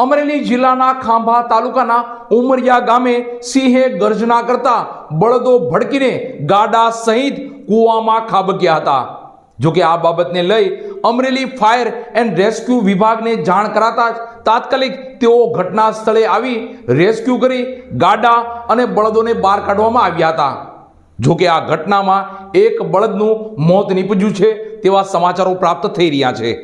અમરેલી જિલ્લાના ખાંભા તાલુકાના ઉમરિયા ગામે સિંહે ગર્જના કરતા બળદો ભડકીને ગાડા સહિત કૂવામાં ખાબક્યા હતા। જોકે આ બાબતને લઈ અમરેલી ફાયર એન્ડ રેસ્ક્યુ વિભાગને જાણ કરાતા જ તાત્કાલિક તેઓ ઘટના સ્થળે આવી રેસ્ક્યુ કરી ગાડા અને બળદોને બહાર કાઢવામાં આવ્યા હતા। જોકે આ ઘટનામાં એક બળદનું મોત નીપજ્યું છે તેવા સમાચારો પ્રાપ્ત થઈ રહ્યા છે।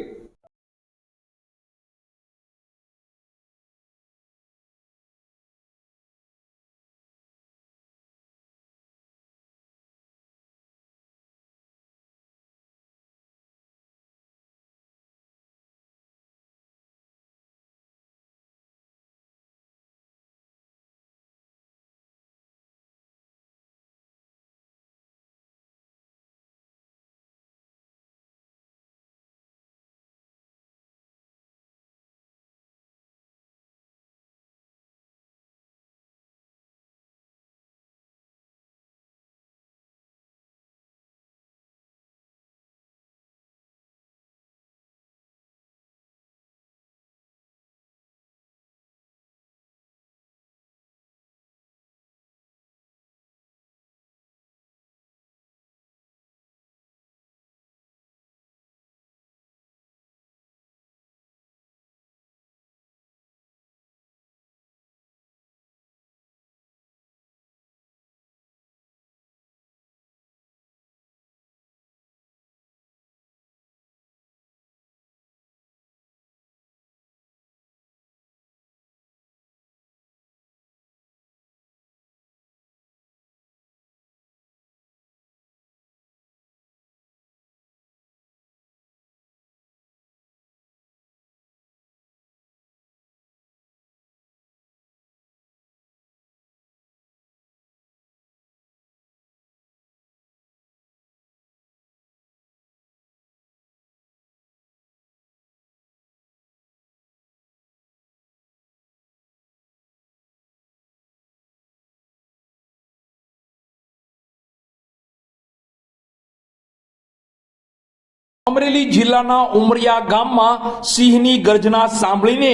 અમરેલી જિલ્લાના ઉમરિયા ગામમાં સિંહની ગર્જના સાંભળીને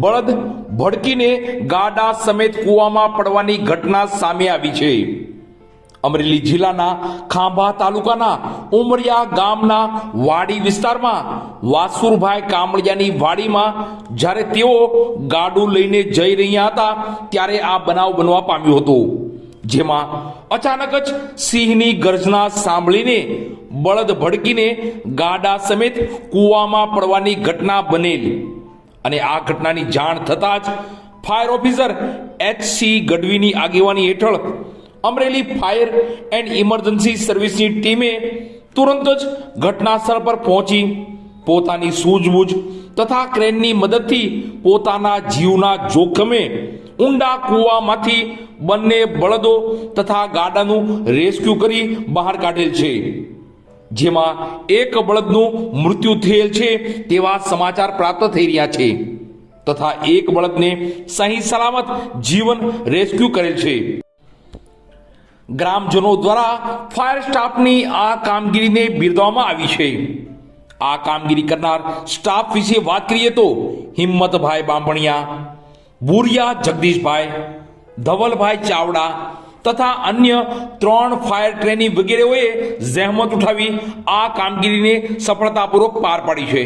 બળદ ભડકીને ગાડા સમેત કૂવામાં પડવાની ઘટના સામે આવી છે। અમરેલી જિલ્લાના ખાંભા તાલુકાના ઉમરિયા ગામના વાડી વિસ્તારમાં વાસુરભાઈ કામળિયાની વાડીમાં જ્યારે તેઓ ગાડું લઈને જઈ રહ્યા હતા ત્યારે આ બનાવ બનવા પામ્યો હતો, જેમાં અચાનક જ સિંહની ગર્જના સાંભળીને બળદ ભડકીને ગાડા સમેત કૂવામાં પડવાની ઘટના બનેલ અને આ ઘટનાની જાણ થતાં જ ફાયર ઓફિસર HC ગઢવીની આગેવાની હેઠળ અમરેલી ફાયર એન્ડ ઇમરજન્સી સર્વિસની ટીમે તુરંત જ ઘટના સ્થળ પર પહોંચી પોતાની સૂઝબૂઝ તથા ક્રેનની મદદથી પોતાના જીવના જોખમે ઊંડા કૂવામાંથી બંને બળદો તથા ગાડાનું રેસ્ક્યુ કરી બહાર કાઢેલ છે, જેમાં એક બળદનું મૃત્યુ થયેલ છે તેવા સમાચાર પ્રાપ્ત થઈ રહ્યા છે તથા એક બળદને સહી સલામત જીવન રેસ્ક્યુ કરેલ છે। ગ્રામજનો દ્વારા ફાયર સ્ટાફની આ કામગીરીને બિરદાવવામાં આવી છે। આ કામગીરી કરનાર સ્ટાફ વિશે વાત કરીએ તો હિંમતભાઈ બાંભણિયા, ભૂરિયા જગદીશભાઈ, ધવલભાઈ ચાવડા તથા અન્ય 3 ફાયર ટ્રેની વગેરેઓએ જહેમત ઉઠાવી આ કામગીરીને સફળતાપૂર્વક પાર પાડી છે।